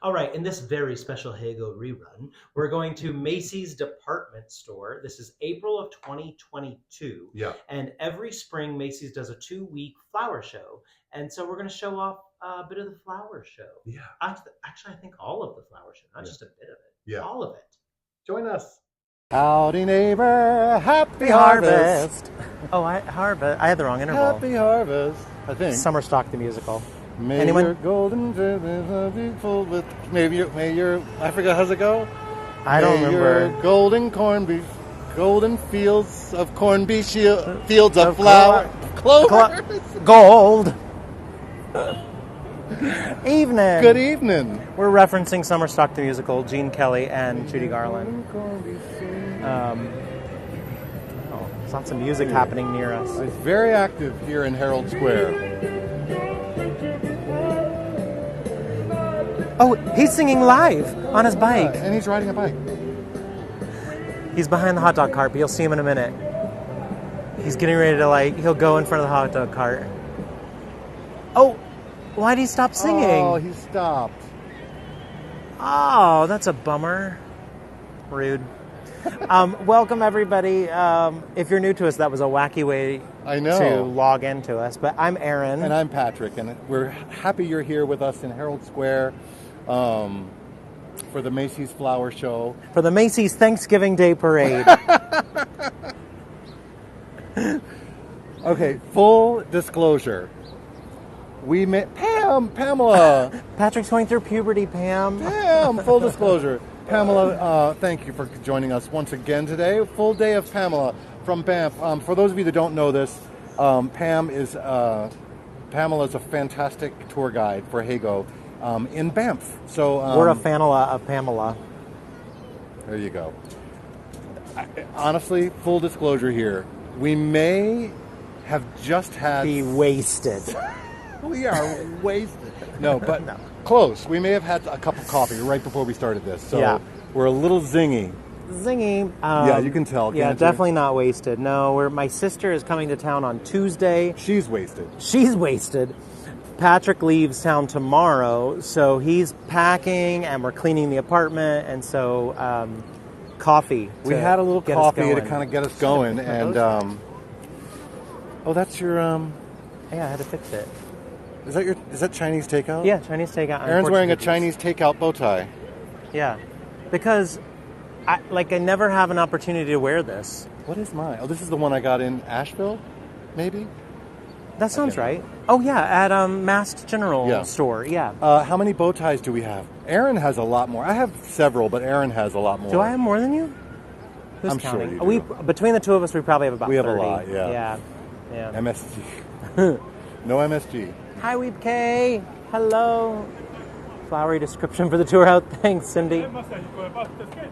All right, in this very special Hago rerun, we're going to Macy's department store. This is April of 2022. Yeah. And every spring, Macy's does a 2-week flower show. And so we're going to show off a bit of the flower show. Yeah. Actually, I think all of the flower show, not just a bit of it. Yeah. All of it. Join us. Howdy, neighbor. Happy Harvest. Oh, Harvest. I had the wrong interval. Happy harvest. I think. Summer Stock the musical. May Anyone? your golden be full with. May your. I forgot. How's it go? I don't remember. Your golden corn beef. Golden fields of corn beef. Fields of flower. Clover. Gold. Evening. Good evening. We're referencing Summer Stock the musical, Gene Kelly and Judy Garland. There's lots of music happening near us. It's very active here in Herald Square. Oh, he's singing live on his bike. And he's riding a bike. He's behind the hot dog cart, but you'll see him in a minute. He's getting ready to, he'll go in front of the hot dog cart. Oh, why'd he stop singing? Oh, he stopped. Oh, that's a bummer. Rude. Welcome, everybody. If you're new to us, that was a wacky way to log into us. But I'm Aaron. And I'm Patrick. And we're happy you're here with us in Herald Square for the Macy's Flower Show. For the Macy's Thanksgiving Day Parade. Okay, full disclosure. We met Pamela. Patrick's going through puberty, Pam. Full disclosure. Pamela, thank you for joining us once again today. Full day of Pamela from Banff. For those of you that don't know this, Pamela is a fantastic tour guide for Hago in Banff. So we're a fanula of Pamela. There you go. Honestly, full disclosure here, we may have just had... Be wasted. We are wasted. No, but no. Close. We may have had a cup of coffee right before we started this, so we're a little zingy. Zingy. Yeah, you can tell. Yeah, definitely not wasted. No, my sister is coming to town on Tuesday. She's wasted. She's wasted. Patrick leaves town tomorrow, so he's packing, and we're cleaning the apartment, and so coffee. We had a little coffee to kind of get us going, and oh, that's your Yeah, I had to fix it. Is that Chinese takeout? Yeah, Chinese takeout. Aaron's wearing a Chinese takeout bow tie. Yeah, because I never have an opportunity to wear this. What is mine? Oh, this is the one I got in Asheville, maybe? That sounds right. Oh yeah, at Masked General store. Yeah. How many bow ties do we have? Aaron has a lot more. I have several, but Aaron has a lot more. Do I have more than you? Who's I'm counting? sure you do. Between the two of us, we probably have about 30. We have a lot, yeah. Yeah. MSG. No MSG. Hi, Weep K. Hello. Flowery description for the tour out. Thanks, Cindy.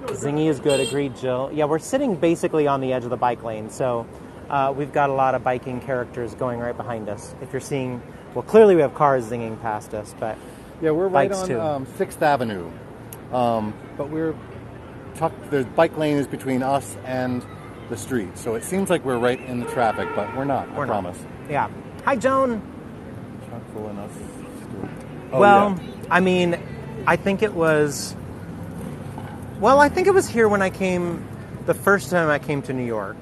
Zingy is good. Agreed, Jill. Yeah, we're sitting basically on the edge of the bike lane, so we've got a lot of biking characters going right behind us. If you're seeing, well, clearly we have cars zinging past us, but yeah, we're right on too. 6th Avenue, but we're tucked. The bike lane is between us and the street, so it seems like we're right in the traffic, but we're not. I promise. Yeah. Hi, Joan. Chock full enough. I mean, I think it was here when I came, the first time I came to New York.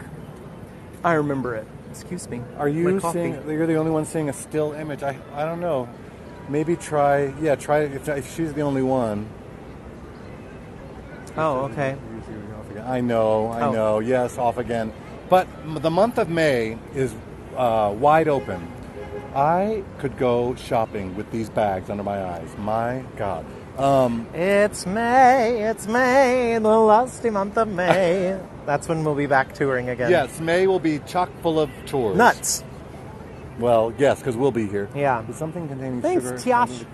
I remember it. Excuse me. Are you seeing, you're the only one seeing a still image? I don't know. Maybe try if she's the only one. Oh, okay. I know. Yes, off again. But the month of May is wide open. I could go shopping with these bags under my eyes. My God. It's May, the lusty month of May. That's when we'll be back touring again. Yes, May will be chock full of tours. Nuts. Well, yes, because we'll be here. Yeah. Is something containing Thanks, sugar? Tiash.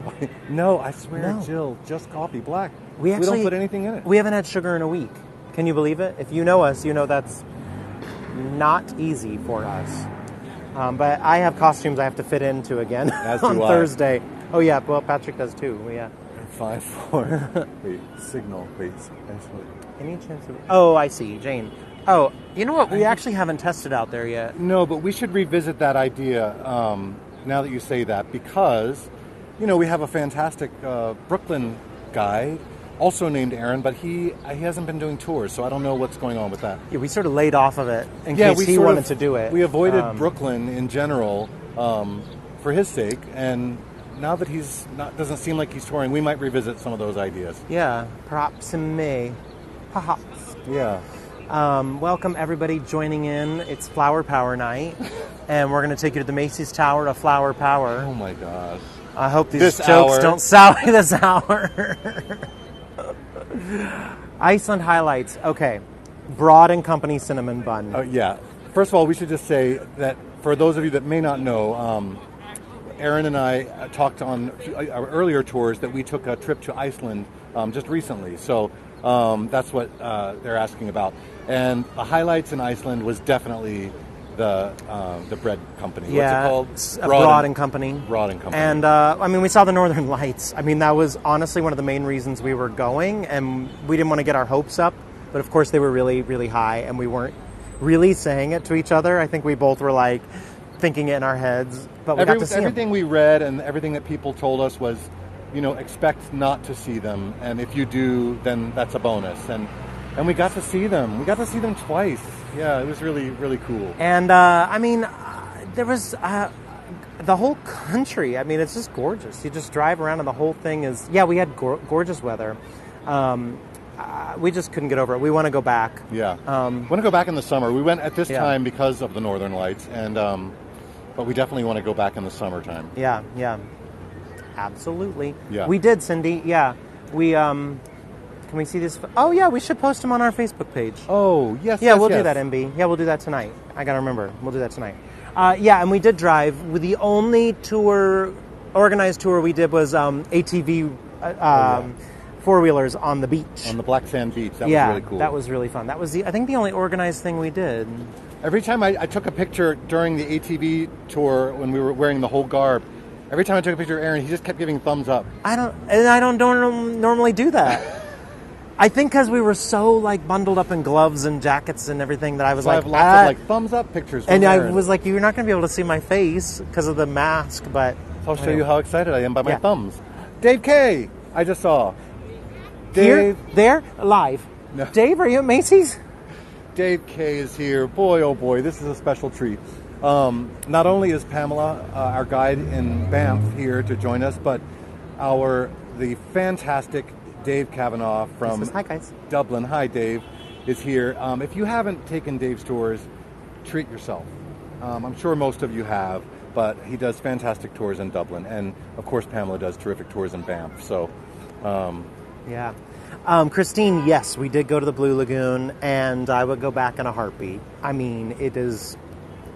No, I swear, Jill, just coffee black. We don't put anything in it. We haven't had sugar in a week. Can you believe it? If you know us, you know that's not easy for us. But I have costumes I have to fit into again on Thursday. Oh, yeah. Well, Patrick does too. Yeah. 5-4. Wait, signal. Wait. Any chance of... Oh, I see. Jane. Oh, you know what? We actually haven't tested out there yet. No, but we should revisit that idea now that you say that, because, we have a fantastic Brooklyn guide, also named Aaron, but he hasn't been doing tours, so I don't know what's going on with that. Yeah, we sort of laid off of it in case he wanted to do it. We avoided Brooklyn in general for his sake, and now that doesn't seem like he's touring, we might revisit some of those ideas. Yeah, perhaps in May. Perhaps. Yeah. Welcome everybody joining in. It's Flower Power Night, and we're going to take you to the Macy's Tower of Flower Power. Oh my gosh. I hope these jokes don't sour this hour. Iceland highlights. Okay. Broad and Company cinnamon bun. Oh, yeah. First of all, we should just say that for those of you that may not know, Aaron and I talked on our earlier tours that we took a trip to Iceland just recently. So that's what they're asking about. And the highlights in Iceland was definitely the bread company. Yeah, what's it called? Broad and Company. Broad and Company. And I mean, we saw the Northern Lights. I mean, that was honestly one of the main reasons we were going, and we didn't want to get our hopes up. But of course, they were really, really high, and we weren't really saying it to each other. I think we both were like thinking it in our heads. But we got to see everything we read and everything that people told us was, expect not to see them, and if you do, then that's a bonus. And we got to see them. We got to see them twice. Yeah, it was really, really cool. And I mean, there was the whole country. I mean, it's just gorgeous. You just drive around, and the whole thing is. Yeah, we had gorgeous weather. We just couldn't get over it. We want to go back. Yeah, want to go back in the summer. We went at this time because of the Northern Lights, and but we definitely want to go back in the summertime. Yeah, absolutely. Yeah, we did, Cindy. Yeah, we. Can we see this? Oh, yeah, we should post them on our Facebook page. Oh, yes. Yeah, we'll do that, MB. Yeah, we'll do that tonight. I got to remember. We'll do that tonight. Yeah, and we did drive. The only organized tour we did was ATV four-wheelers on the beach. On the black sand beach. That was really cool. That was really fun. That was, I think, the only organized thing we did. Every time I took a picture during the ATV tour when we were wearing the whole garb, every time I took a picture of Aaron, he just kept giving thumbs up. I don't normally do that. I think because we were so bundled up in gloves and jackets and everything that I was so I have lots of thumbs up pictures. And Aaron. I was like, you're not going to be able to see my face because of the mask, but so I'll show you how excited I am by my thumbs. Dave K, I just saw. Dave, here, there, live. No. Dave, are you at Macy's? Dave K is here. Boy, oh boy, this is a special treat. Not only is Pamela, our guide in Banff, here to join us, but the fantastic Dave Kavanaugh from Dublin. Hi, Dave, is here. If you haven't taken Dave's tours, treat yourself. I'm sure most of you have, but he does fantastic tours in Dublin. And, of course, Pamela does terrific tours in Banff. So, yeah. Christine, yes, we did go to the Blue Lagoon, and I would go back in a heartbeat. I mean, it is...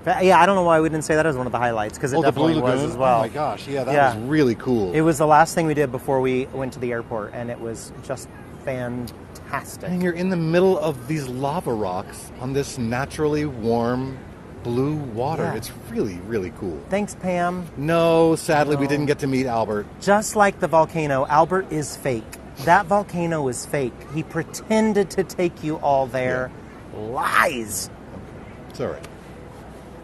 Yeah, I don't know why we didn't say that as one of the highlights, because it definitely was as well. Oh, my gosh. Yeah, that was really cool. It was the last thing we did before we went to the airport, and it was just fantastic. And you're in the middle of these lava rocks on this naturally warm blue water. Yeah. It's really, really cool. Thanks, Pam. No, sadly, we didn't get to meet Albert. Just like the volcano, Albert is fake. That volcano is fake. He pretended to take you all there. Yeah. Lies. It's all right.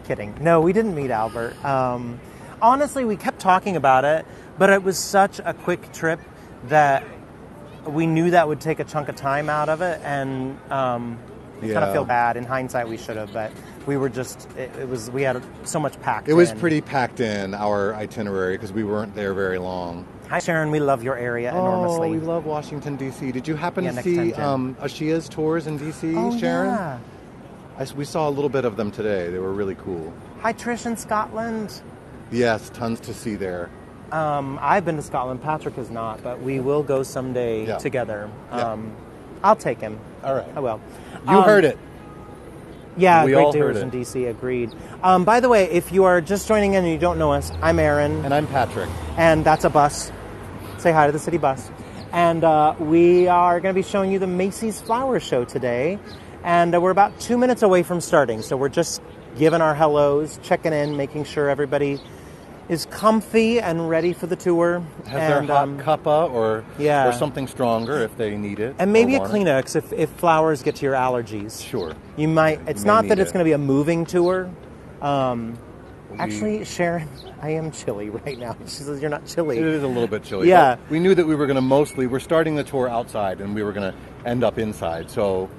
Kidding. No, we didn't meet Albert. Honestly, we kept talking about it, but it was such a quick trip that we knew that would take a chunk of time out of it, and kind of feel bad. In hindsight, we should have, but we were just, we had so much packed in. It was pretty packed in, our itinerary, because we weren't there very long. Hi, Sharon. We love your area enormously. Oh, we love Washington, D.C. Did you happen to see Ashia's tours in D.C., Sharon? Yeah. We saw a little bit of them today. They were really cool. Hi, Trish in Scotland. Yes, tons to see there. I've been to Scotland. Patrick has not, but we will go someday together. I'll take him. All right. I will. You heard it. Yeah, great tours in D.C. Agreed. By the way, if you are just joining in and you don't know us, I'm Aaron. And I'm Patrick. And that's a bus. Say hi to the city bus. And we are going to be showing you the Macy's Flower Show today. And we're about 2 minutes away from starting, so we're just giving our hellos, checking in, making sure everybody is comfy and ready for the tour. Have their hot cuppa or something stronger if they need it. And maybe a Kleenex if flowers get to your allergies. Sure. You might. It's not that it's going to be a moving tour. Well, Actually, Sharon, I am chilly right now. She says you're not chilly. It is a little bit chilly. Yeah. But we knew that we were going to we're starting the tour outside and we were going to end up inside. So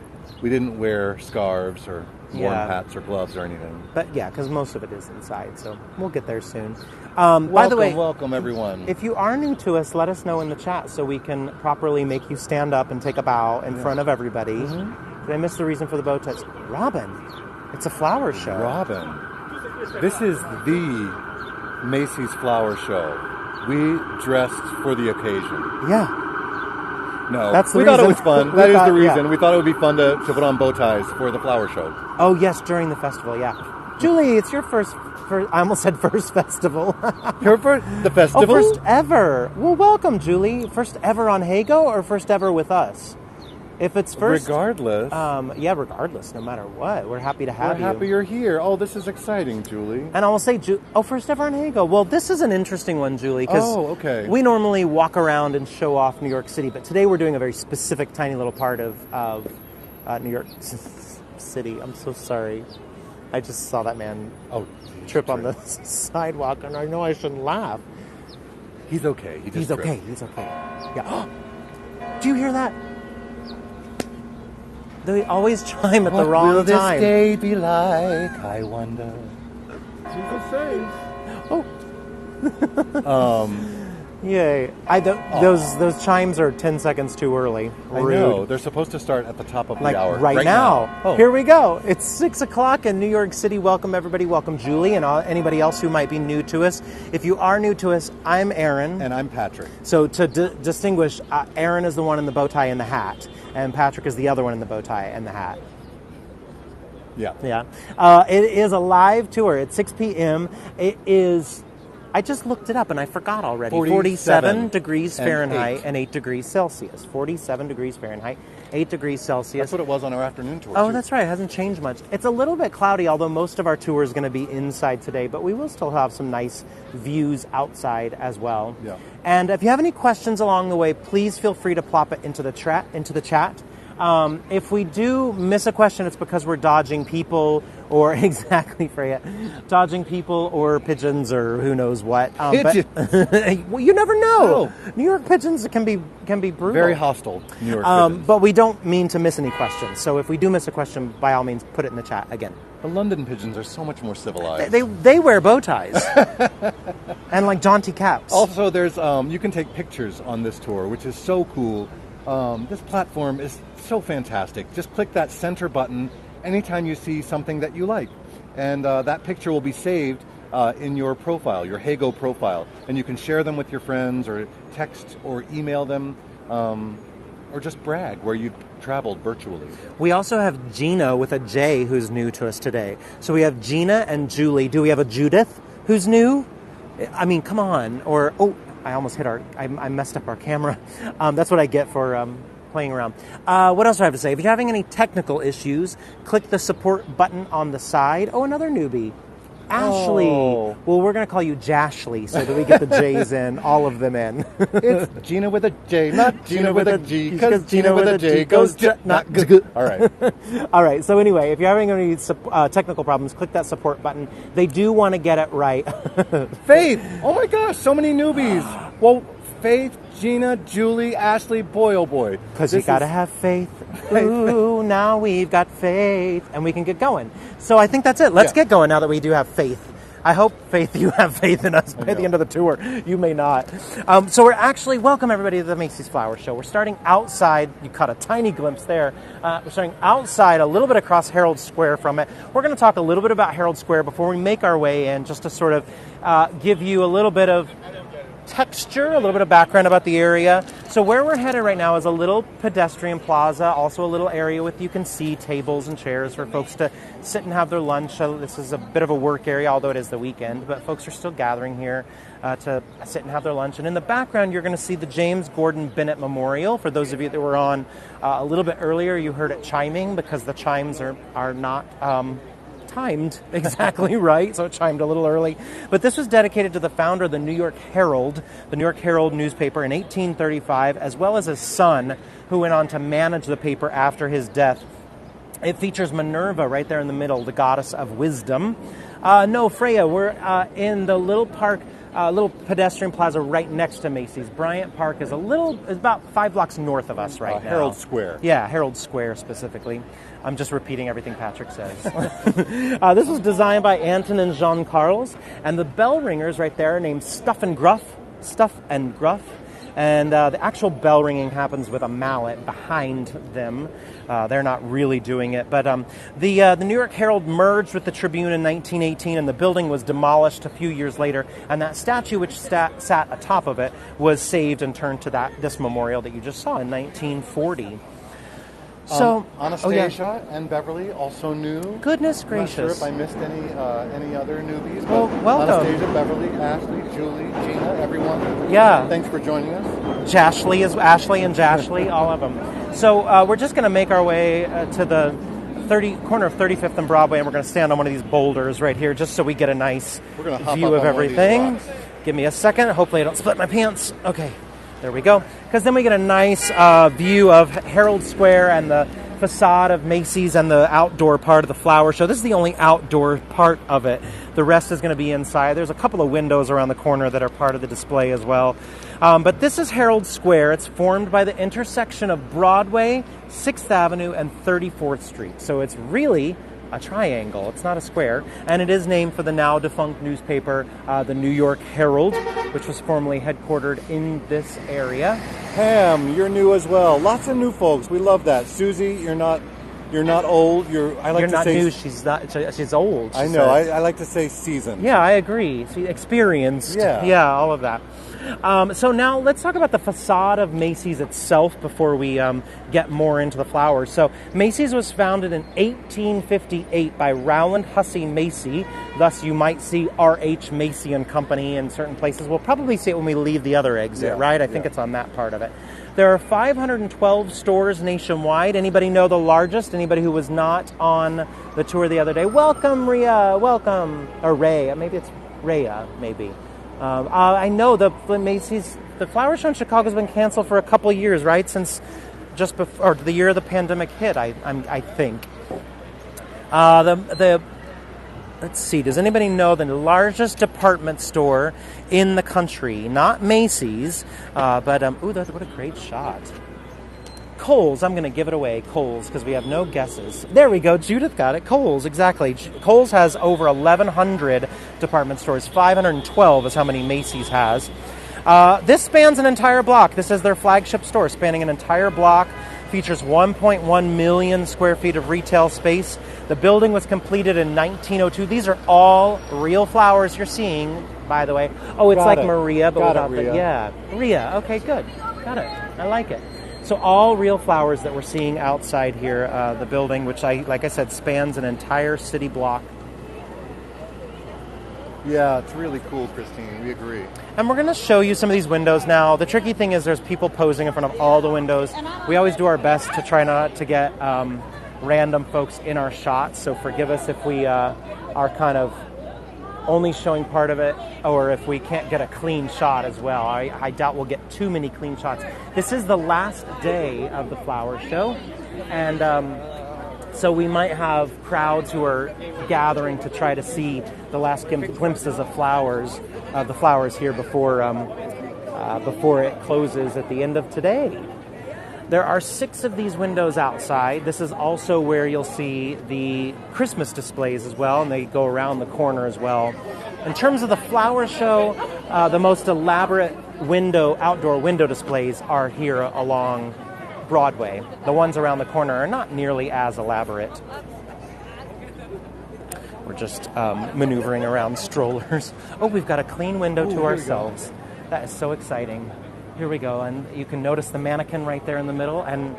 we didn't wear scarves or warm hats or gloves or anything. But yeah, because most of it is inside, so we'll get there soon. By the way, welcome everyone. If you are new to us, let us know in the chat so we can properly make you stand up and take a bow in front of everybody. Did I miss the reason for the bow ties? Robin, it's a flower show. Robin, this is the Macy's flower show. We dressed for the occasion. Yeah. No, That's the we thought it reason. was fun. We That is thought- the reason. yeah. We thought it would be fun to put on bow ties for the flower show. Oh, yes, during the festival, yeah. Julie, it's your first I almost said first festival. Here for the festival? Oh, first ever. Well, welcome, Julie. First ever on Hago or first ever with us? If it's first... Regardless. Regardless, no matter what. We're happy to have We're happy you're here. Oh, this is exciting, Julie. And I will say, first ever on Hago. Well, this is an interesting one, Julie, because okay. we normally walk around and show off New York City, but today we're doing a very specific, tiny little part of New York City. I'm so sorry. I just saw that man trip on the sidewalk, and I know I shouldn't laugh. He's okay. He's okay. Yeah. Do you hear that? They always chime at the wrong time. What will time. this day be like, I wonder? Jesus saves. Yay. Those chimes are 10 seconds too early. Rude. I know. They're supposed to start at the top of the hour. Right now. Oh. Here we go. It's 6 o'clock in New York City. Welcome, everybody. Welcome, Julie, and anybody else who might be new to us. If you are new to us, I'm Aaron. And I'm Patrick. So to distinguish, Aaron is the one in the bow tie and the hat, and Patrick is the other one in the bow tie and the hat. Yeah. It is a live tour at 6 p.m. It is... I just looked it up and I forgot already. 47 degrees Fahrenheit and 8 degrees Celsius. 47 degrees Fahrenheit, 8 degrees Celsius. That's what it was on our afternoon tour. Oh, too. that's right. It hasn't changed much. It's a little bit cloudy, although most of our tour is going to be inside today, but we will still have some nice views outside as well. Yeah. And if you have any questions along the way, please feel free to plop it into the chat. If we do miss a question, it's because we're dodging people or exactly, Freya, dodging people or pigeons or who knows what. Pigeons. Well, you never know. No. New York pigeons can be brutal. Very hostile, New York pigeons. But we don't mean to miss any questions. So if we do miss a question, by all means, put it in the chat again. The London pigeons are so much more civilized. They wear bow ties and like jaunty caps. Also, there's you can take pictures on this tour, which is so cool. This platform is so fantastic. Just click that center button anytime you see something that you like. And that picture will be saved in your profile, your Hago profile. And you can share them with your friends or text or email them or just brag where you traveled virtually. We also have Gina with a J who's new to us today. So we have Gina and Julie. Do we have a Judith who's new? I mean, come on. Or, I almost hit I messed up our camera. That's what I get for playing around. What else do I have to say? If you're having any technical issues, click the support button on the side. Oh, another newbie. Ashley. Oh. Well, we're going to call you Jashly so that we get the J's in, all of them in. It's Gina with a J, not Gina with a G, because Gina with a J goes not good. All right. All right. So anyway, if you're having any technical problems, click that support button. They do want to get it right. Faith. Oh my gosh, so many newbies. Well, Faith, Gina, Julie, Ashley, boy, oh boy. Because you got to have faith. Ooh, now we've got faith. And we can get going. So I think that's it. Let's get going now that we do have faith. I hope, Faith, you have faith in us by the end of the tour. You may not. So we're actually, welcome everybody to the Macy's Flower Show. We're starting outside. You caught a tiny glimpse there. We're starting outside, a little bit across Herald Square from it. We're going to talk a little bit about Herald Square before we make our way in, just to sort of give you a little bit of texture, a little bit of background about the area. So where we're headed right now is a little pedestrian plaza, also a little area with, you can see, tables and chairs for folks to sit and have their lunch. So this is a bit of a work area, although it is the weekend, but folks are still gathering here to sit and have their lunch. And in the background, you're going to see the James Gordon Bennett Memorial. For those of you that were on a little bit earlier, you heard it chiming because the chimes are not timed exactly right, so it chimed a little early. But this was dedicated to the founder of the New York Herald newspaper in 1835, as well as his son, who went on to manage the paper after his death It features Minerva right there in the middle, the goddess of wisdom. No, Freya, we're in the little park, little pedestrian plaza right next to Macy's. Bryant Park is about 5 blocks north of us right now. Herald Square. Yeah, Herald Square specifically. I'm just repeating everything Patrick says. This was designed by Anton and Jean Carles, and the bell ringers right there are named Stuff and Gruff. And the actual bell ringing happens with a mallet behind them. They're not really doing it. But the New York Herald merged with the Tribune in 1918, and the building was demolished a few years later. And that statue, which sat atop of it, was saved and turned to this memorial that you just saw in 1940. So Anastasia and Beverly also new. Goodness I'm gracious! not sure if I missed any other newbies. Well, But welcome. Anastasia, Beverly, Ashley, Julie, Gina, everyone. Yeah. Thanks for joining us. Ashley and Jashly, all of them. So we're just going to make our way to the corner of 35th and Broadway, and we're going to stand on one of these boulders right here, just so we get a nice We're gonna hop view up of on one of these everything. rocks. Give me a second. Hopefully, I don't split my pants. Okay, there we go. Because then we get a nice view of Herald Square and the facade of Macy's and the outdoor part of the flower show. This is the only outdoor part of it. The rest is going to be inside. There's a couple of windows around the corner that are part of the display as well. But this is Herald Square. It's formed by the intersection of Broadway, 6th Avenue, and 34th Street. So it's really a triangle. It's not a square. And it is named for the now defunct newspaper, the New York Herald, which was formerly headquartered in this area. Pam, you're new as well. Lots of new folks. We love that. Susie, you're not old. You're not new. She's old. I know. I like to say seasoned. Yeah, I agree. See, experienced. Yeah. All of that. So now let's talk about the facade of Macy's itself before we get more into the flowers. So Macy's was founded in 1858 by Rowland Hussey Macy. Thus, you might see R.H. Macy and Company in certain places. We'll probably see it when we leave the other exit, right? I think it's on that part of it. There are 512 stores nationwide. Anybody know the largest? Anybody who was not on the tour the other day? Welcome, Rhea. Welcome. Or Ray. Maybe it's Rhea, maybe. I know the Macy's, the flower show in Chicago has been canceled for a couple of years, right? Since just before, or the year the pandemic hit, I think. Let's see, does anybody know the largest department store in the country? Not Macy's, but, what a great shot. Kohl's, I'm going to give it away, Kohl's, because we have no guesses. There we go, Judith got it, Kohl's, exactly. Kohl's has over 1,100 department stores. 512 is how many Macy's has. This spans an entire block. This is their flagship store, spanning an entire block. Features 1.1 million square feet of retail space. The building was completed in 1902. These are all real flowers you're seeing, by the way. Oh, it's like Maria, but without the... Yeah, Rhea. Okay, good. Got it. I like it. So all real flowers that we're seeing outside here, the building, which like I said, spans an entire city block. Yeah, it's really cool, Christine. We agree. And we're going to show you some of these windows now. The tricky thing is there's people posing in front of all the windows. We always do our best to try not to get random folks in our shots, so forgive us if we are kind of only showing part of it, or if we can't get a clean shot as well. I doubt we'll get too many clean shots. This is the last day of the flower show, and so we might have crowds who are gathering to try to see the last glimpses of the flowers here before it closes at the end of today. There are 6 of these windows outside. This is also where you'll see the Christmas displays as well, and they go around the corner as well. In terms of the flower show, the most elaborate outdoor window displays are here along Broadway. The ones around the corner are not nearly as elaborate. We're just maneuvering around strollers. Oh, we've got a clean window to ourselves. That is so exciting. Here we go, and you can notice the mannequin right there in the middle, and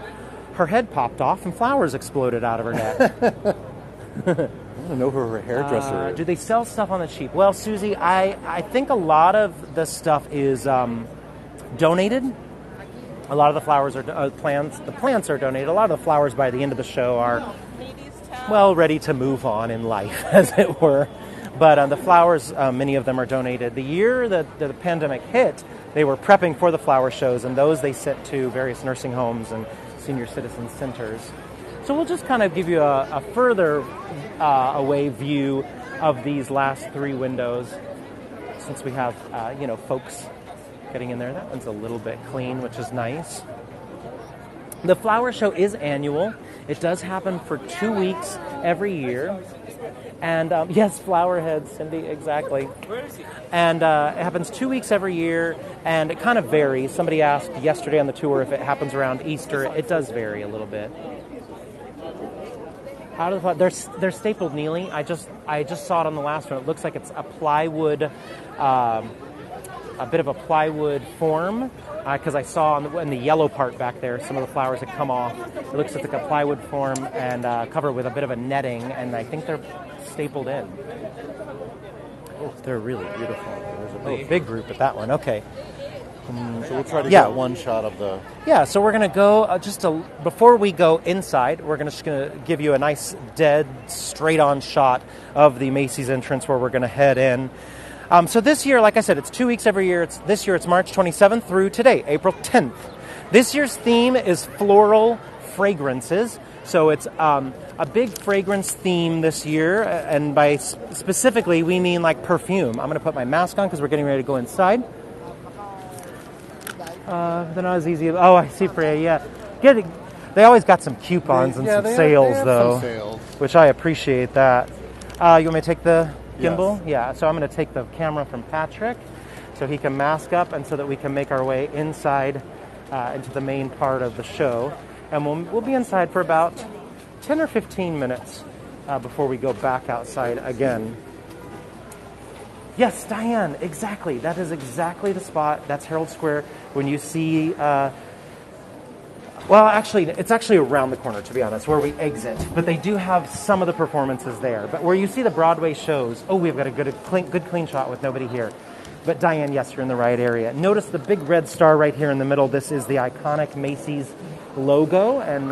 her head popped off and flowers exploded out of her neck. I want to know who her hairdresser is. Do they sell stuff on the cheap? Well, Susie, I think a lot of the stuff is donated. A lot of the flowers are plants. The plants are donated. A lot of the flowers by the end of the show are, well, ready to move on in life, as it were. But the flowers, many of them are donated. The year that the pandemic hit, they were prepping for the flower shows, and those they sent to various nursing homes and senior citizen centers. So we'll just kind of give you a further away view of these last 3 windows, since we have, folks getting in there. That one's a little bit clean, which is nice. The flower show is annual. It does happen for 2 weeks every year. And yes, flower heads, Cindy, exactly. And it happens 2 weeks every year, and it kind of varies. Somebody asked yesterday on the tour if it happens around Easter. It does vary a little bit. How do they're stapled, Neely. I just saw it on the last one. It looks like it's a plywood, a bit of a plywood form, because I saw in the yellow part back there, some of the flowers had come off. It looks like a plywood form and covered with a bit of a netting, and I think they're stapled in. Oh, they're really beautiful. There's a big group at that one. Okay. So we'll try to get one shot of the... Yeah, so we're going to go, before we go inside, we're just going to give you a nice, dead, straight-on shot of the Macy's entrance where we're going to head in. So this year, like I said, it's 2 weeks every year. This year it's March 27th through today, April 10th. This year's theme is floral fragrances. So it's a big fragrance theme this year, and by specifically, we mean like perfume. I'm going to put my mask on because we're getting ready to go inside. They're not as easy. Oh, I see, Freya. Yeah, they always got some coupons and some sales, though, which I appreciate that. You want me to take the gimbal? Yes. Yeah. So I'm going to take the camera from Patrick, so he can mask up, and so that we can make our way inside into the main part of the show, and we'll be inside for about 10 or 15 minutes before we go back outside again. Yes, Diane, exactly. That is exactly the spot. That's Herald Square. When you see, it's actually around the corner, to be honest, where we exit. But they do have some of the performances there. But where you see the Broadway shows, we've got a good clean shot with nobody here. But Diane, yes, you're in the right area. Notice the big red star right here in the middle. This is the iconic Macy's logo, and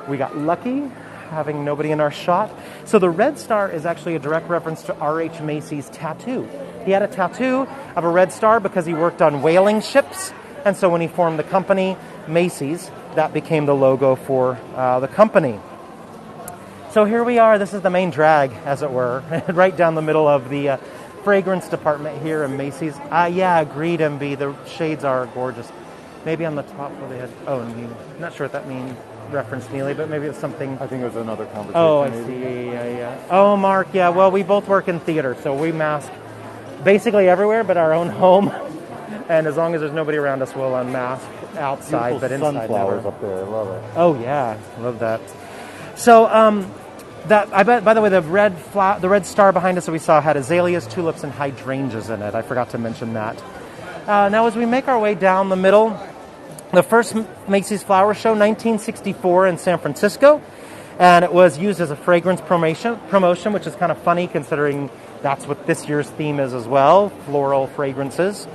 we got lucky having nobody in our shot. So the red star is actually a direct reference to R.H. Macy's tattoo. He had a tattoo of a red star because he worked on whaling ships, and so when he formed the company, Macy's, that became the logo for the company. So here we are. This is the main drag, as it were, right down the middle of the fragrance department here in Macy's. Yeah, agreed, MB. The shades are gorgeous. Maybe on the top where they had... I'm not sure what that means. Reference, Neely, but maybe it's something... I think it was another conversation. Oh, I see. Yeah. Oh, Mark, yeah. Well, we both work in theater, so we mask basically everywhere but our own home. And as long as there's nobody around us, we'll unmask outside, but inside sunflowers never. Up there. I love it. Oh, yeah. Love that. So, by the way, the red star behind us that we saw had azaleas, tulips, and hydrangeas in it. I forgot to mention that. Now, as we make our way down the middle... The first Macy's Flower Show, 1964 in San Francisco, and it was used as a fragrance promotion, which is kind of funny considering that's what this year's theme is as well, floral fragrances.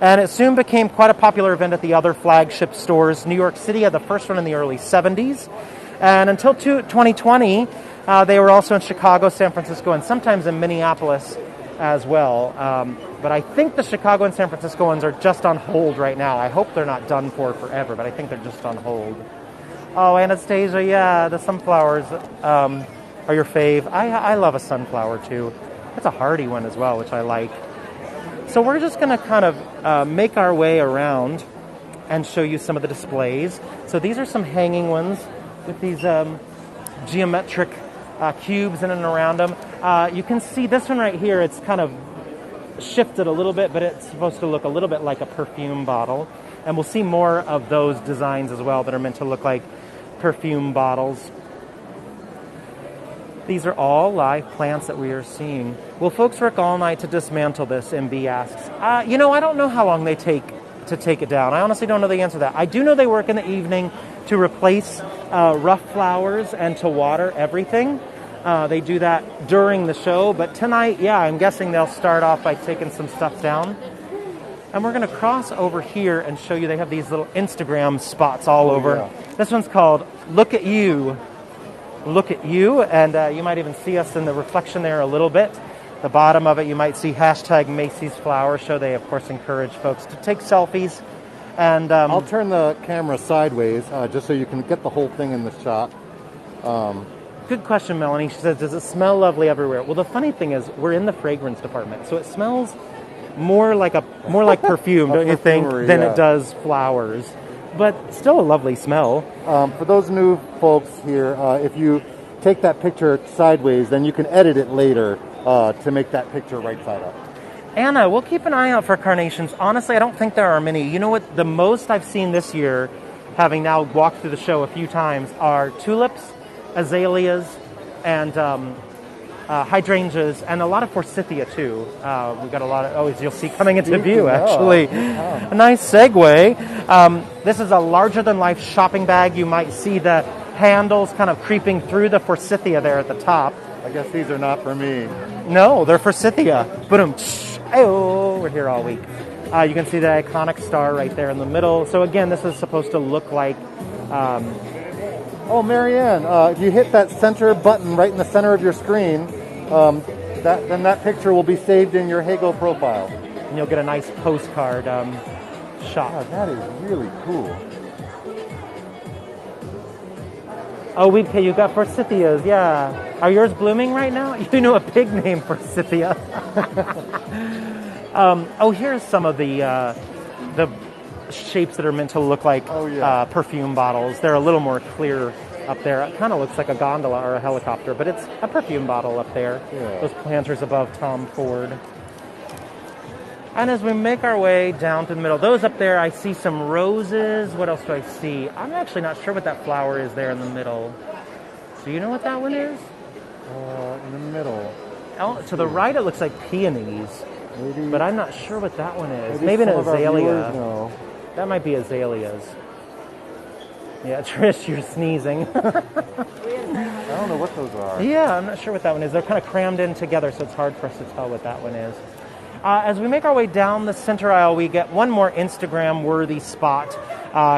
And it soon became quite a popular event at the other flagship stores. New York City had the first one in the early 70s, and until 2020, they were also in Chicago, San Francisco, and sometimes in Minneapolis as well. But I think the Chicago and San Francisco ones are just on hold right now. I hope they're not done for forever, but I think they're just on hold. Oh, Anastasia, yeah, the sunflowers are your fave. I love a sunflower, too. It's a hardy one as well, which I like. So we're just going to kind of make our way around and show you some of the displays. So these are some hanging ones with these geometric cubes in and around them. You can see this one right here. It's kind of shifted a little bit, but it's supposed to look a little bit like a perfume bottle. And we'll see more of those designs as well that are meant to look like perfume bottles. These are all live plants that we are seeing. Will folks work all night to dismantle this? MB asks. I don't know how long they take to take it down. I honestly don't know the answer to that. I do know they work in the evening to replace rough flowers and to water everything. They do that during the show, but tonight, I'm guessing they'll start off by taking some stuff down. And we're going to cross over here and show you they have these little Instagram spots all over. Yeah. This one's called Look at You. Look at You, and you might even see us in the reflection there a little bit. The bottom of it, you might see hashtag Macy's Flower Show. They, of course, encourage folks to take selfies. And I'll turn the camera sideways just so you can get the whole thing in the shot. Good question, Melanie. She says, does it smell lovely everywhere? Well, the funny thing is, we're in the fragrance department, so it smells more like perfume, don't you think, than it does flowers. But still a lovely smell. For those new folks here, if you take that picture sideways, then you can edit it later to make that picture right side up. Anna, we'll keep an eye out for carnations. Honestly, I don't think there are many. You know what? The most I've seen this year, having now walked through the show a few times, are tulips, azaleas, and hydrangeas, and a lot of forsythia too. We've got a lot of, as you'll see coming into view, actually. A nice segue. This is a larger-than-life shopping bag. You might see the handles kind of creeping through the forsythia there at the top. I guess these are not for me. No, they're forsythia. Boom. Oh, we're here all week. You can see the iconic star right there in the middle. So again, this is supposed to look like... Oh, Marianne, if you hit that center button right in the center of your screen, then that picture will be saved in your Hago profile. And you'll get a nice postcard shot. God, that is really cool. Oh, you've got forsythias, yeah. Are yours blooming right now? You know a pig named Forsythia. Here's some of the shapes that are meant to look like perfume bottles. They're a little more clear up there. It kind of looks like a gondola or a helicopter, but it's a perfume bottle up there. Yeah. Those planters above Tom Ford. And as we make our way down to the middle, those up there, I see some roses. What else do I see? I'm actually not sure what that flower is there in the middle. Do you know what that one is? In the middle. Oh, to the right, it looks like peonies. Maybe. But I'm not sure what that one is. Maybe an azalea. That might be azaleas. Yeah, Trish, you're sneezing. I don't know what those are. Yeah, I'm not sure what that one is. They're kind of crammed in together, so it's hard for us to tell what that one is. As we make our way down the center aisle, we get one more Instagram-worthy spot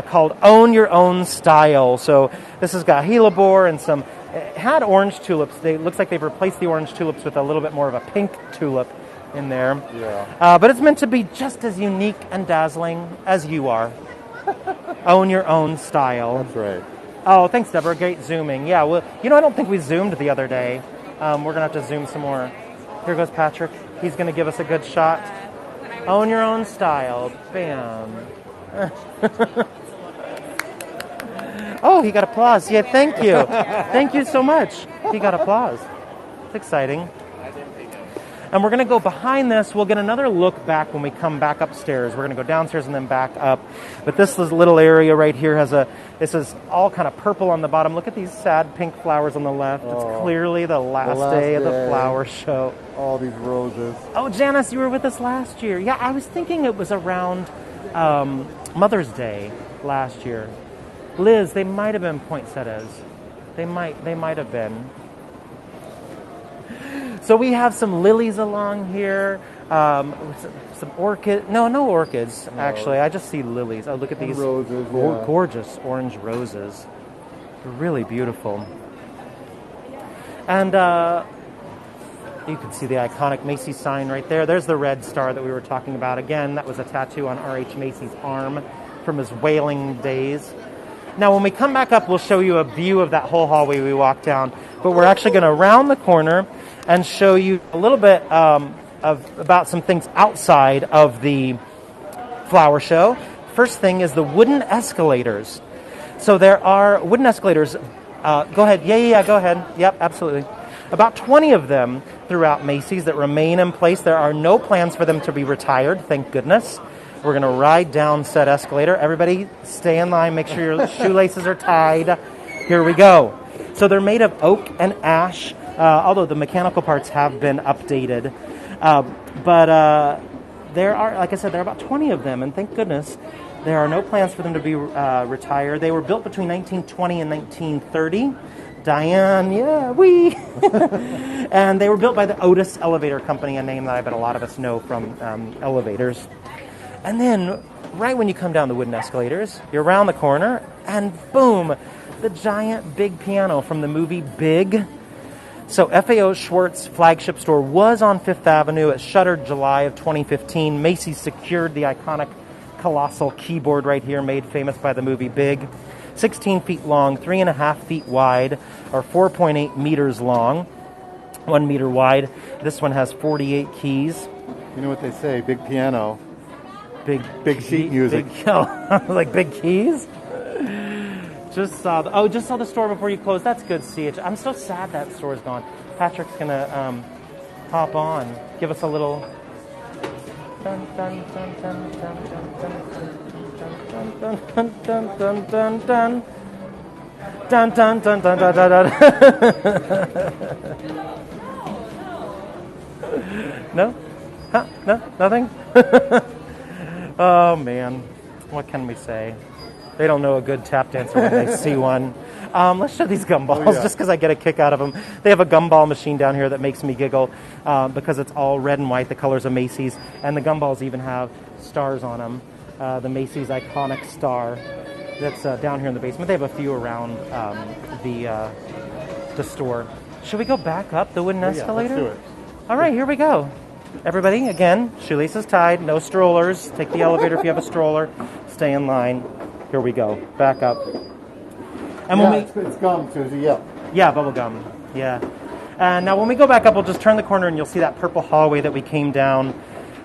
called Own Your Own Style. So this has got hellebore and some... It had orange tulips. It looks like they've replaced the orange tulips with a little bit more of a pink tulip in there. Yeah. But it's meant to be just as unique and dazzling as you are. Own your own style. That's right. Oh, thanks, Deborah. Great zooming. Yeah, well, I don't think we zoomed the other day. We're going to have to zoom some more. Here goes Patrick. He's going to give us a good shot. Own your own style. Bam. Oh, he got applause. Yeah, thank you. Thank you so much. He got applause. It's exciting. And we're going to go behind this. We'll get another look back when we come back upstairs. We're going to go downstairs and then back up. But this little area right here this is all kind of purple on the bottom. Look at these sad pink flowers on the left. It's clearly the last day of the flower show. All these roses. Oh, Janice, you were with us last year. Yeah, I was thinking it was around Mother's Day last year. Liz, they might have been poinsettias. They might have been. So we have some lilies along here, some orchids. No orchids, actually. I just see lilies. Oh, look at these roses, gorgeous orange roses. They're really beautiful. And you can see the iconic Macy sign right there. There's the red star that we were talking about. Again, that was a tattoo on R.H. Macy's arm from his whaling days. Now, when we come back up, we'll show you a view of that whole hallway we walked down. But we're actually going to round the corner and show you a little bit about some things outside of the flower show. First thing is the wooden escalators. So there are wooden escalators. Go ahead. Yeah, go ahead. Yep, absolutely. About 20 of them throughout Macy's that remain in place. There are no plans for them to be retired, thank goodness. We're going to ride down said escalator. Everybody stay in line. Make sure your shoelaces are tied. Here we go. So they're made of oak and ash, although the mechanical parts have been updated. But there are, like I said, there are about 20 of them, and thank goodness there are no plans for them to be retired. They were built between 1920 and 1930. Diane, yeah, we. And they were built by the Otis Elevator Company, a name that I bet a lot of us know from elevators. And then, right when you come down the wooden escalators, you're around the corner, and boom, the giant big piano from the movie Big. So FAO Schwartz flagship store was on Fifth Avenue. It shuttered July of 2015. Macy's secured the iconic colossal keyboard right here, made famous by the movie Big. 16 feet long, 3.5 feet wide, or 4.8 meters long, 1 meter wide. This one has 48 keys. You know what they say, big piano, Big sheet music. Like big keys? Just saw the store before you closed. That's good, CH. I'm so sad that store's gone. Patrick's gonna hop on, give us a little. Dun, dun, dun, dun, dun, dun, dun, dun, dun, dun, dun, dun, dun, dun, dun, dun, dun, dun. No? Huh? No? Nothing? Oh man, what can we say? They don't know a good tap dancer when they see one. Let's show these gumballs, just because I get a kick out of them. They have a gumball machine down here that makes me giggle because it's all red and white, the colors of Macy's, and the gumballs even have stars on them. The Macy's iconic star that's down here in the basement. They have a few around the store. Should we go back up the wooden escalator? Let's do it. All right, here we go. Everybody, again, shoelaces tied, no strollers. Take the elevator if you have a stroller. Stay in line. Here we go. Back up. And It's gum, Susie, yeah. Yeah, bubble gum. Yeah. And now when we go back up, we'll just turn the corner and you'll see that purple hallway that we came down.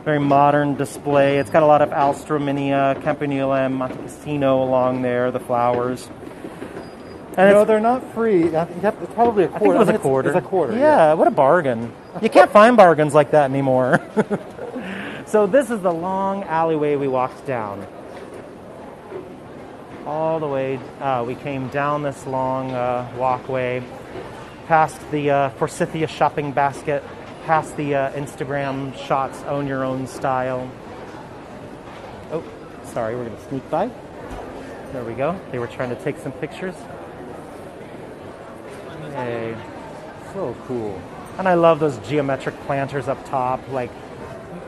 Very modern display. It's got a lot of Alstrominia, Campanula, and Monte Cassino along there, the flowers. And No, they're not free. It's probably a quarter. I think it was a quarter. It's a quarter. Yeah, what a bargain. You can't find bargains like that anymore. So this is the long alleyway we walked down. All the way, we came down this long walkway, past the Forsythia shopping basket, past the Instagram shots, own your own style. Oh, sorry, we're going to sneak by. There we go. They were trying to take some pictures. Hey, So cool. and I love those geometric planters up top. Like,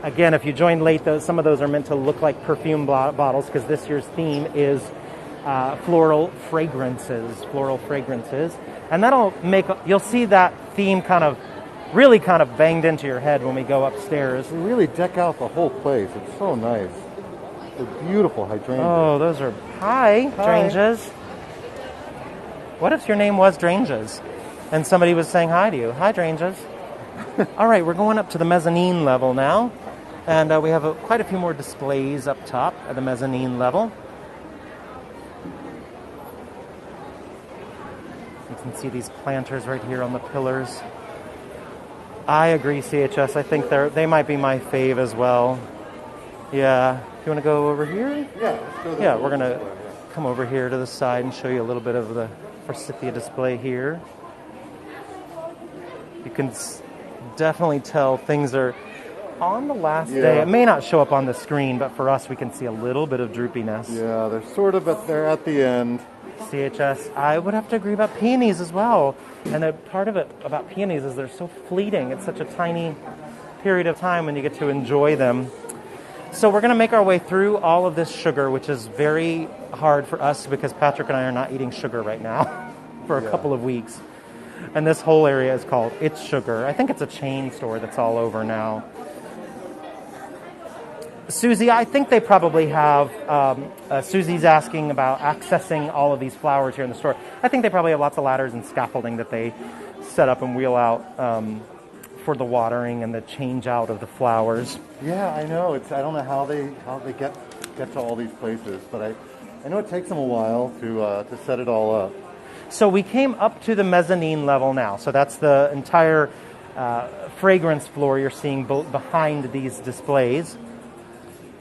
again, if you joined late, some of those are meant to look like perfume bottles because this year's theme is floral fragrances, and that'll make you'll see that theme really banged into your head when we go upstairs. They really deck out the whole place. It's so nice. They're beautiful hydrangeas. Oh, those are hydrangeas. What if your name was Dranges and somebody was saying hi to you? Hydrangeas. All right, we're going up to the mezzanine level now, and we have quite a few more displays up top at the mezzanine level. You can see these planters right here on the pillars. I agree, CHS. I think they might be my fave as well. Yeah. Do you want to go over here? Yeah, let's go there. Yeah, we're going to come over here to the side and show you a little bit of the Forsythia display here. You can definitely tell things are on the last day. It may not show up on the screen, but for us, we can see a little bit of droopiness. Yeah, they're at the end. CHS, I would have to agree about peonies as well. And the part of it about peonies is they're so fleeting. It's such a tiny period of time when you get to enjoy them. So we're going to make our way through all of this sugar, which is very hard for us because Patrick and I are not eating sugar right now for a couple of weeks. And this whole area is called It's Sugar. I think it's a chain store that's all over now. Susie, I think they probably have, Susie's asking about accessing all of these flowers here in the store. I think they probably have lots of ladders and scaffolding that they set up and wheel out for the watering and the change out of the flowers. Yeah, I know. I don't know how they get to all these places, but I know it takes them a while to set it all up. So we came up to the mezzanine level now. So that's the entire fragrance floor you're seeing behind these displays.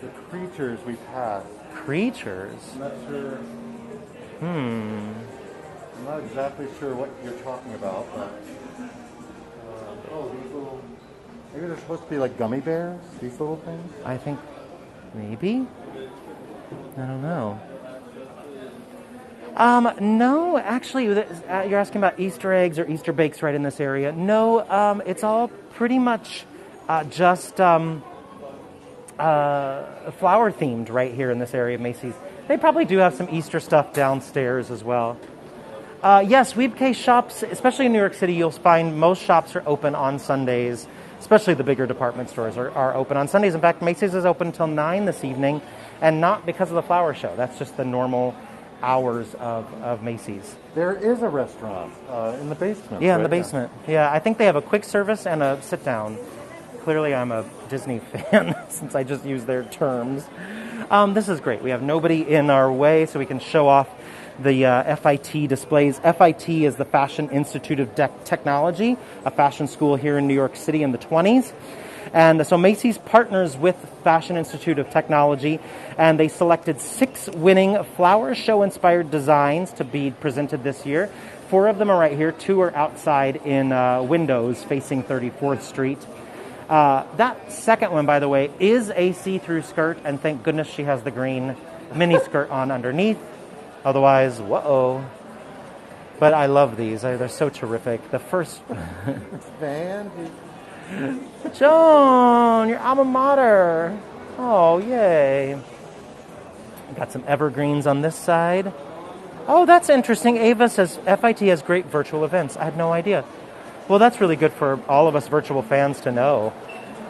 The creatures we passed. Creatures? I'm not sure. I'm not exactly sure what you're talking about, but these little. Maybe they're supposed to be like gummy bears. These little things. I think maybe. I don't know. No, actually, you're asking about Easter eggs or Easter bakes right in this area. No, it's all pretty much just flower themed right here in this area of Macy's. They probably do have some Easter stuff downstairs as well. Yes, weekday shops, especially in New York City, you'll find most shops are open on Sundays, especially the bigger department stores are open on Sundays. In fact, Macy's is open until 9 this evening, and not because of the flower show. That's just the normal hours of Macy's. There is a restaurant in the basement. Yeah, in right? the basement. Yeah, I think they have a quick service and a sit down. Clearly, I'm a Disney fan since I just used their terms. This is great. We have nobody in our way, so we can show off the FIT displays. FIT is the Fashion Institute of Technology, a fashion school here in New York City in the 20s. And so Macy's partners with Fashion Institute of Technology, and they selected 6 winning flower show-inspired designs to be presented this year. 4 of them are right here. 2 are outside in windows facing 34th Street. That second one, by the way, is a see-through skirt, and thank goodness she has the green mini skirt on underneath. Otherwise, whoa. But I love these. They're so terrific. The first... Van. Joan, your alma mater. Oh, yay. Got some evergreens on this side. Oh, that's interesting. Ava says FIT has great virtual events. I had no idea. Well, that's really good for all of us virtual fans to know.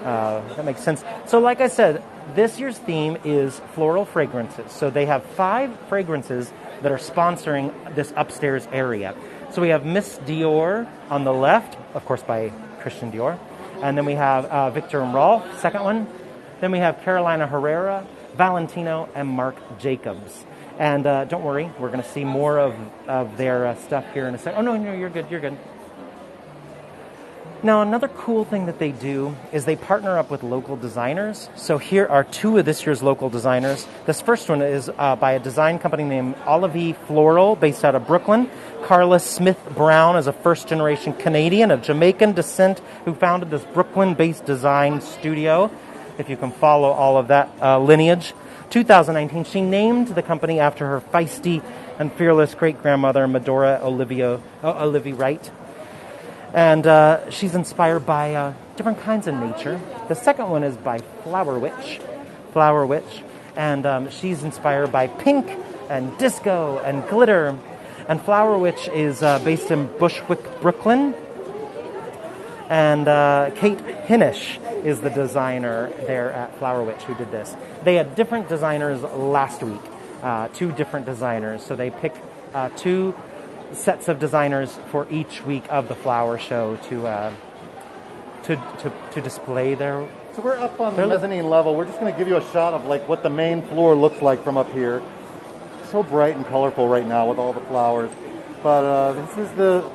That makes sense. So like I said, this year's theme is floral fragrances. So they have 5 fragrances that are sponsoring this upstairs area. So we have Miss Dior on the left, of course by Christian Dior. And then we have Victor and Rolf, second one. Then we have Carolina Herrera, Valentino, and Marc Jacobs. And don't worry, we're going to see more of their stuff here in a second. Oh, no, you're good, you're good. Now, another cool thing that they do is they partner up with local designers. So here are 2 of this year's local designers. This first one is by a design company named Olive Floral, based out of Brooklyn. Carla Smith Brown is a first-generation Canadian of Jamaican descent who founded this Brooklyn-based design studio, if you can follow all of that lineage. 2019, she named the company after her feisty and fearless great-grandmother, Medora Olivia Wright. And she's inspired by different kinds of nature. The second one is by Flower Witch. And she's inspired by pink and disco and glitter. And Flower Witch is based in Bushwick, Brooklyn. And Kate Hinish is the designer there at Flower Witch who did this. They had different designers last week, 2 different designers. So they picked 2 sets of designers for each week of the flower show to display their... So we're up on the mezzanine level. We're just going to give you a shot of like what the main floor looks like from up here. So bright and colorful right now with all the flowers. But this is the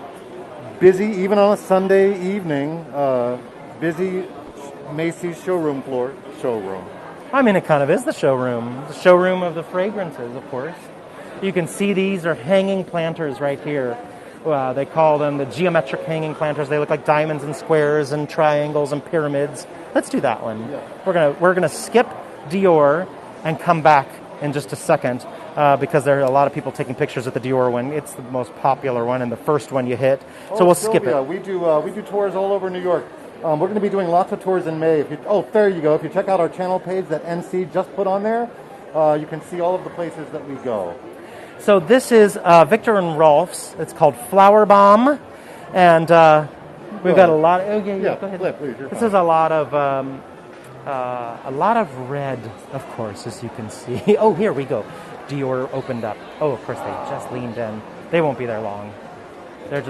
busy, even on a Sunday evening, busy Macy's showroom floor. I mean, it kind of is the showroom. The showroom of the fragrances, of course. You can see these are hanging planters right here. They call them the geometric hanging planters. They look like diamonds and squares and triangles and pyramids. Let's do that one. Yeah. We're gonna skip Dior and come back in just a second because there are a lot of people taking pictures at the Dior one. It's the most popular one and the first one you hit. So we'll skip it. We do tours all over New York. We're going to be doing lots of tours in May. There you go. If you check out our channel page that NC just put on there, you can see all of the places that we go. So this is Victor and Rolf's. It's called Flower Bomb, and we've got a lot. Go ahead. Please, this is a lot of red, of course, as you can see. Oh, here we go. Dior opened up. Oh, of course, they just leaned in. They won't be there long. They're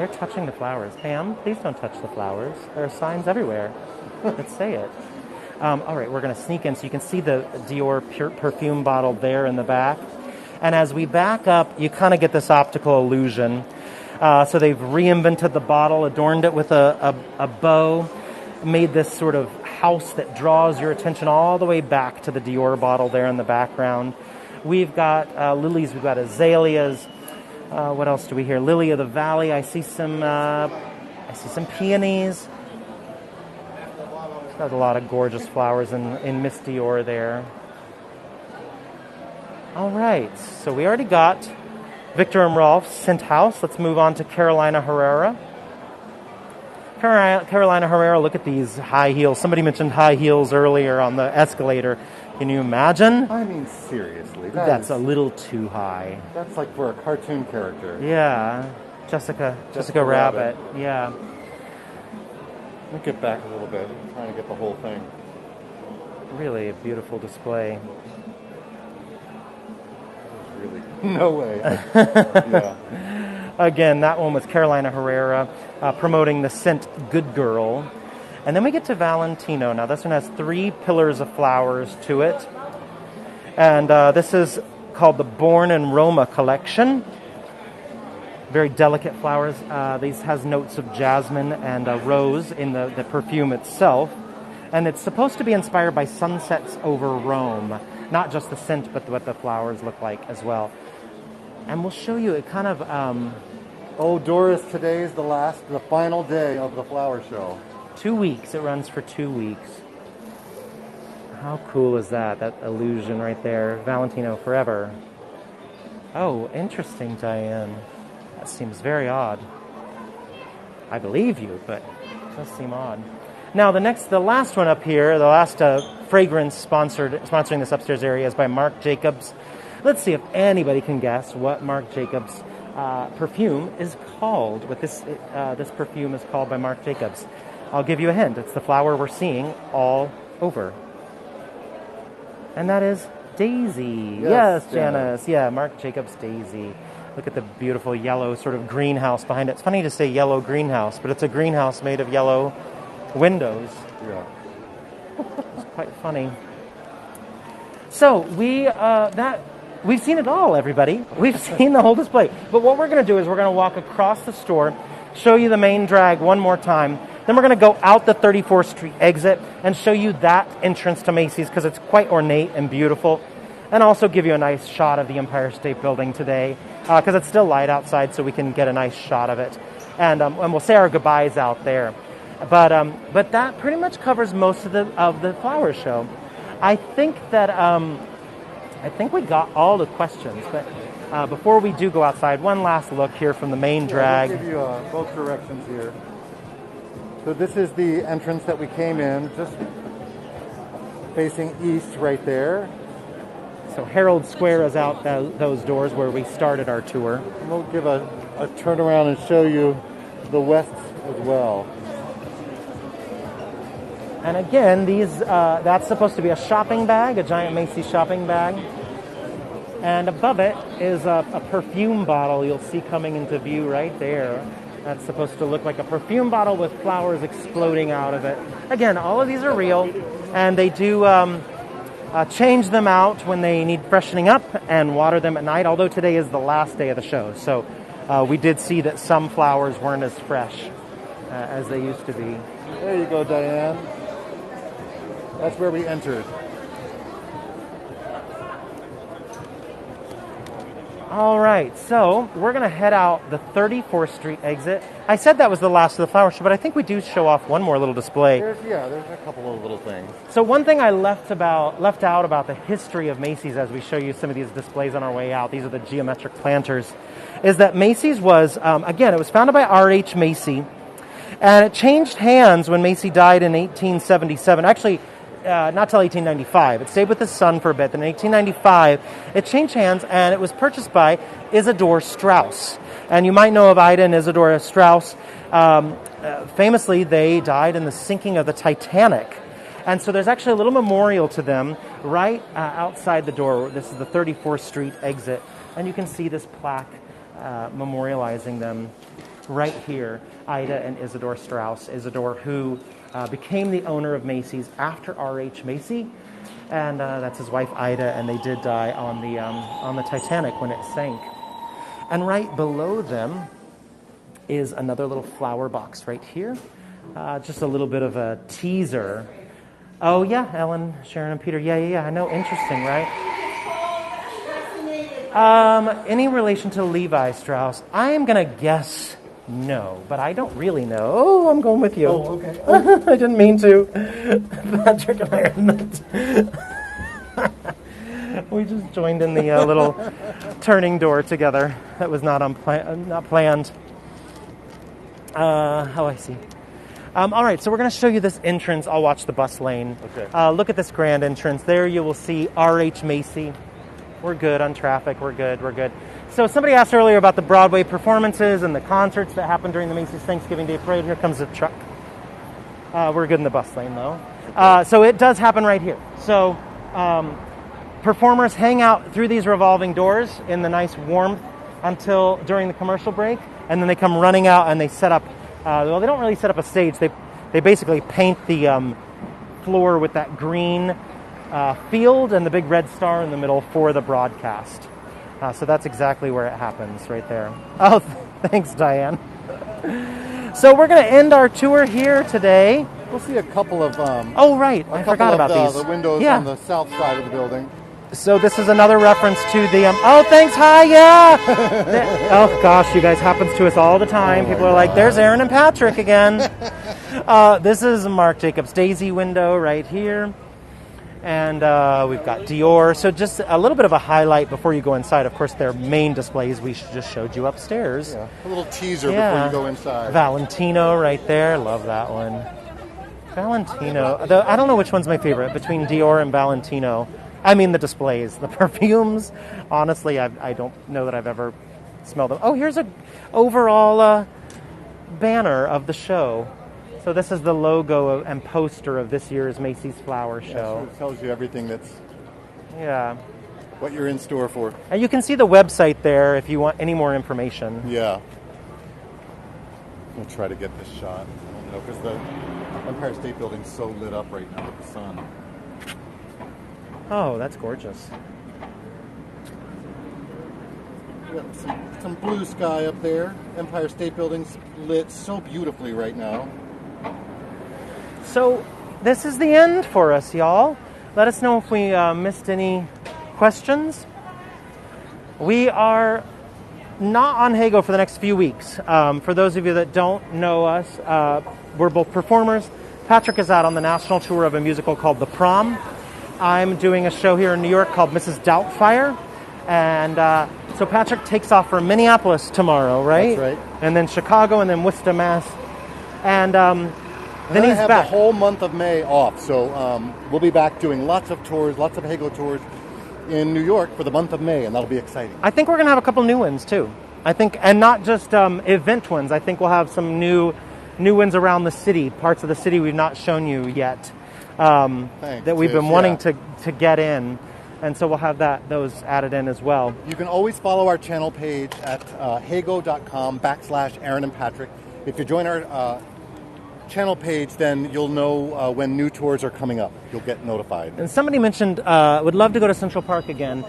touching the flowers. Pam, please don't touch the flowers. There are signs everywhere that say it. All right, we're going to sneak in so you can see the Dior perfume bottle there in the back. And as we back up, you kind of get this optical illusion. So they've reinvented the bottle, adorned it with a bow, made this sort of house that draws your attention all the way back to the Dior bottle there in the background. We've got lilies, we've got azaleas. What else do we hear? Lily of the Valley. I see some peonies. There's a lot of gorgeous flowers in Miss Dior there. All right, so we already got Victor and Rolf's Scent House. Let's move on to Carolina Herrera. Carolina Herrera, look at these high heels. Somebody mentioned high heels earlier on the escalator. Can you imagine? I mean, seriously. That's a little too high. That's like for a cartoon character. Yeah, Jessica Rabbit. Yeah. Let me get back a little bit. I'm trying to get the whole thing. Really a beautiful display. really? No way. Yeah. Again, that one was Carolina Herrera promoting the scent Good Girl. And then we get to Valentino. Now, this one has 3 pillars of flowers to it. And this is called the Born in Roma collection. Very delicate flowers. These has notes of jasmine and rose in the perfume itself. And it's supposed to be inspired by sunsets over Rome. Not just the scent, but what the flowers look like as well. And we'll show you it kind of... Oh, Doris, today is the final day of the flower show. 2 weeks. It runs for 2 weeks. How cool is that? That illusion right there. Valentino forever. Oh, interesting, Diane. That seems very odd. I believe you, but it does seem odd. Now, the last one up here, the last fragrance sponsoring this upstairs area is by Marc Jacobs. Let's see if anybody can guess what Marc Jacobs' perfume is called. What this perfume is called by Marc Jacobs. I'll give you a hint. It's the flower we're seeing all over. And that is Daisy. Yes, Janice. Yeah, Marc Jacobs Daisy. Look at the beautiful yellow sort of greenhouse behind it. It's funny to say yellow greenhouse, but it's a greenhouse made of yellow windows. Yeah. It's quite funny. So we've seen it all, everybody. We've seen the whole display. But what we're going to do is we're going to walk across the store, show you the main drag one more time. Then we're going to go out the 34th Street exit and show you that entrance to Macy's because it's quite ornate and beautiful. And also give you a nice shot of the Empire State Building today because it's still light outside, so we can get a nice shot of it. And we'll say our goodbyes out there. But that pretty much covers most of the flower show. I think we got all the questions. But before we do go outside, one last look here from the main drag. I'll give you both directions here. So this is the entrance that we came in, just facing east right there. So Herald Square is out those doors where we started our tour. And we'll give a turnaround and show you the west as well. And again, that's supposed to be a shopping bag, a giant Macy's shopping bag. And above it is a perfume bottle you'll see coming into view right there. That's supposed to look like a perfume bottle with flowers exploding out of it. Again, all of these are real, and they do change them out when they need freshening up and water them at night, although today is the last day of the show. So we did see that some flowers weren't as fresh as they used to be. There you go, Diane. That's where we entered. All right, so we're going to head out the 34th Street exit. I said that was the last of the flower show, but I think we do show off one more little display. There's a couple of little things. So one thing I left out about the history of Macy's as we show you some of these displays on our way out, these are the geometric planters, is that Macy's was, again, it was founded by R.H. Macy, and it changed hands when Macy died in 1877. Actually, not till 1895. It stayed with his son for a bit. Then in 1895, it changed hands, and it was purchased by Isidore Straus. And you might know of Ida and Isidore Straus. Famously, they died in the sinking of the Titanic. And so there's actually a little memorial to them right outside the door. This is the 34th Street exit. And you can see this plaque memorializing them right here. Ida and Isidore Straus. Isidore, who became the owner of Macy's after R.H. Macy, and that's his wife Ida, and they did die on the Titanic when it sank. And right below them is another little flower box right here, just a little bit of a teaser. Oh yeah, Ellen, Sharon, and Peter. Yeah. I know, interesting, right? Any relation to Levi Strauss? I am gonna guess. No, but I don't really know. Oh, I'm going with you. Oh, okay. I didn't mean to. Patrick and I are nuts. We just joined in the little turning door together. That was not planned. Oh, I see. All right, so we're going to show you this entrance. I'll watch the bus lane. Okay. Look at this grand entrance. There you will see R.H. Macy. We're good on traffic. We're good. So somebody asked earlier about the Broadway performances and the concerts that happened during the Macy's Thanksgiving Day Parade. Here comes the truck. We're good in the bus lane, though. So it does happen right here. So performers hang out through these revolving doors in the nice warmth until during the commercial break, and then they come running out and they set up. Well, they don't really set up a stage. They basically paint the floor with that green field and the big red star in the middle for the broadcast. So that's exactly where it happens, right there. Oh, thanks, Diane. So we're going to end our tour here today. We'll see a couple of Oh, right. I forgot about these. The windows Yeah. on the south side of the building. So this is another reference to the oh, thanks, hi, yeah. Oh gosh, you guys, happens to us all the time. People are like, there's Aaron and Patrick again. This is Marc Jacobs Daisy window right here, and we've got Dior. So just a little bit of a highlight before you go inside. Of course, their main displays we just showed you upstairs. Yeah, a little teaser before you go inside. Valentino right there, love that one. Valentino, though I don't know which one's my favorite between Dior and Valentino. I mean the displays, the perfumes. Honestly, I don't know that I've ever smelled them. Oh, here's a overall banner of the show. So this is the logo and poster of this year's Macy's Flower Show. Yeah, so it tells you everything that's what you're in store for. And you can see the website there if you want any more information. Yeah. I'll try to get this shot. I don't know, because the Empire State Building's so lit up right now with the sun. Oh, that's gorgeous. We got some blue sky up there. Empire State Building's lit so beautifully right now. So this is the end for us, y'all. Let us know if we missed any questions. We are not on Hago for the next few weeks. For those of you that don't know us, we're both performers. Patrick is out on the national tour of a musical called The Prom. I'm doing a show here in New York called Mrs. Doubtfire. And so Patrick takes off for Minneapolis tomorrow, right? That's right. And then Chicago, and then Worcester, Mass. And then I he's have back. the whole month of May off, so we'll be back doing lots of tours, lots of Hago tours in New York for the month of May, and that'll be exciting. I think we're going to have a couple new ones too. I think, and not just event ones. I think we'll have some new ones around the city, parts of the city we've not shown you yet, that we've been wanting to get in, and so we'll have those added in as well. You can always follow our channel page at hago.com/Aaron and Patrick. If you join our channel page, then you'll know when new tours are coming up. You'll get notified. And somebody mentioned would love to go to Central Park again.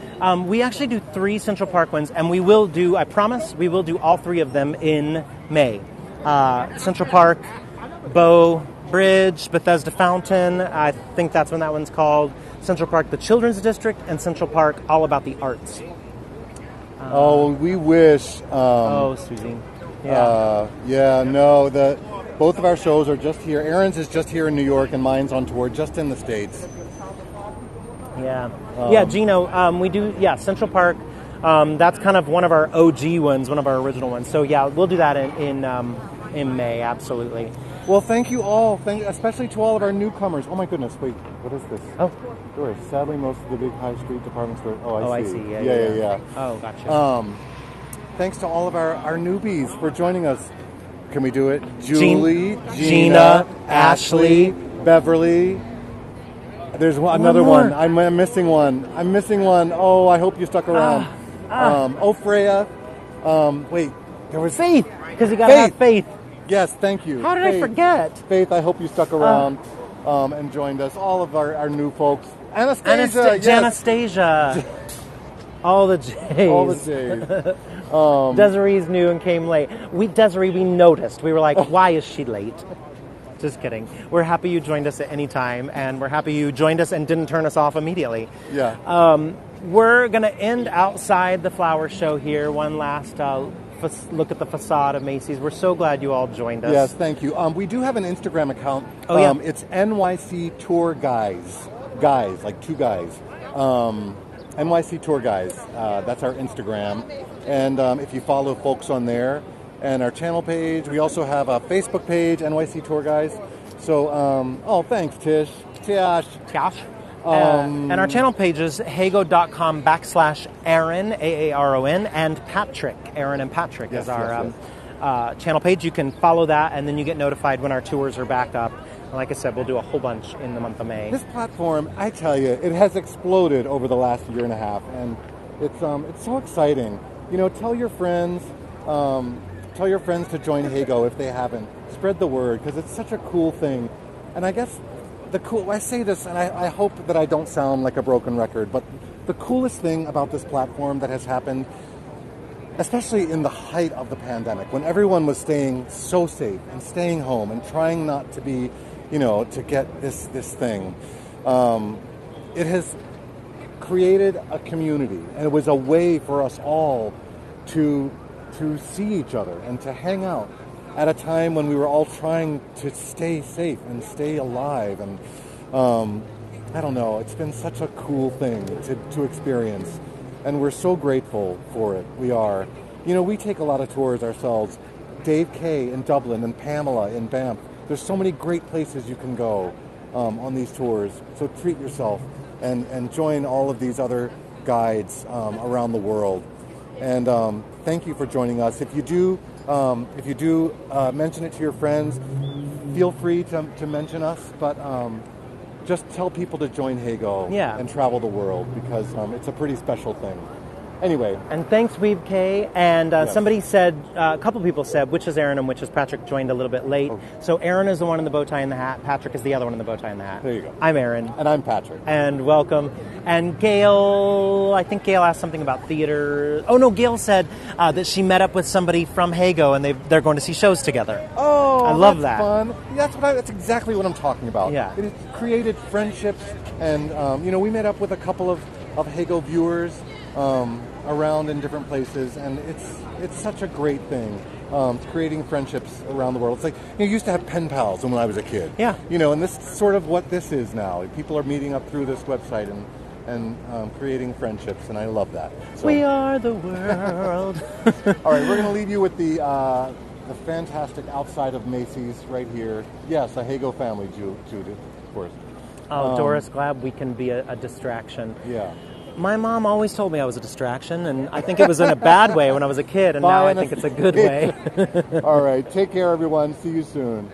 We actually do 3 Central Park ones, and we will do, I promise, we will do all 3 of them in May. Central Park, Bow Bridge, Bethesda Fountain, I think that's when that one's called. Central Park, the Children's District, and Central Park, all about the arts. We wish. Susie. Both of our shows are just here. Aaron's is just here in New York, and mine's on tour just in the States. Yeah. Gino, we do, Central Park. That's kind of one of our OG ones, one of our original ones. So, yeah, we'll do that in May, absolutely. Well, thank you all, especially to all of our newcomers. Oh, my goodness, wait, what is this? Oh. Sure. Sadly, most of the big high street department stores. Oh, I see. Yeah. Oh, gotcha. Thanks to all of our newbies for joining us. Can we do it? Julie, Gina, Ashley, Beverly. There's another one. I'm missing one. Oh, I hope you stuck around. Freya. Wait, there was Faith, because you got to have faith. Yes, thank you. How did I forget? Faith, I hope you stuck around and joined us. All of our new folks. Anastasia. Anastasia. All the J's. Desiree's new and came late. Desiree, we noticed. We were like, why is she late? Just kidding. We're happy you joined us at any time, and we're happy you joined us and didn't turn us off immediately. Yeah. We're going to end outside the flower show here. One last look at the facade of Macy's. We're so glad you all joined us. Yes, thank you. We do have an Instagram account. Oh, yeah. It's NYC Tour Guys. Guys, like 2 guys. NYC Tour Guys. That's our Instagram. And if you follow folks on there and our channel page, we also have a Facebook page, NYC Tour Guys. So, thanks, Tish. Tiash. And our channel page is hago.com/Aaron, AARON, and Patrick. Aaron and Patrick is our channel page. You can follow that, and then you get notified when our tours are back up. Like I said, we'll do a whole bunch in the month of May. This platform, I tell you, it has exploded over the last year and a half, and it's so exciting. You know, tell your friends to join Hago if they haven't. Spread the word, because it's such a cool thing. And I guess I say this, and I hope that I don't sound like a broken record, but the coolest thing about this platform that has happened, especially in the height of the pandemic, when everyone was staying so safe and staying home and trying not to be, to get this thing, it has created a community, and it was a way for us all to see each other and to hang out at a time when we were all trying to stay safe and stay alive. And I don't know, it's been such a cool thing to experience, and we're so grateful for it. We are. We take a lot of tours ourselves. Dave Kay in Dublin and Pamela in Banff. There's so many great places you can go on these tours. So treat yourself and join all of these other guides around the world. And thank you for joining us. If you do mention it to your friends, feel free to mention us. But just tell people to join Hago and travel the world, because it's a pretty special thing. Anyway. And thanks, Weeb K. And somebody said, a couple people said, which is Aaron and which is Patrick, joined a little bit late. Oh. So Aaron is the one in the bow tie and the hat. Patrick is the other one in the bow tie and the hat. There you go. I'm Aaron. And I'm Patrick. And welcome. And Gail, I think Gail asked something about theater. Oh, no, Gail said that she met up with somebody from Hago and they're going to see shows together. Oh, I love that. Fun. That's exactly what I'm talking about. Yeah. It has created friendships, and we met up with a couple of Hago viewers around in different places, and it's such a great thing. Creating friendships around the world. It's like, you used to have pen pals when I was a kid. Yeah. And this is sort of what this is now. People are meeting up through this website and creating friendships, and I love that. So, we are the world. All right, we're going to leave you with the fantastic outside of Macy's right here. Yes, a Hago family, Judith, of course. Oh, Doris, glad we can be a distraction. Yeah. My mom always told me I was a distraction, and I think it was in a bad way when I was a kid, and now I think it's a good way. All right, take care, everyone. See you soon.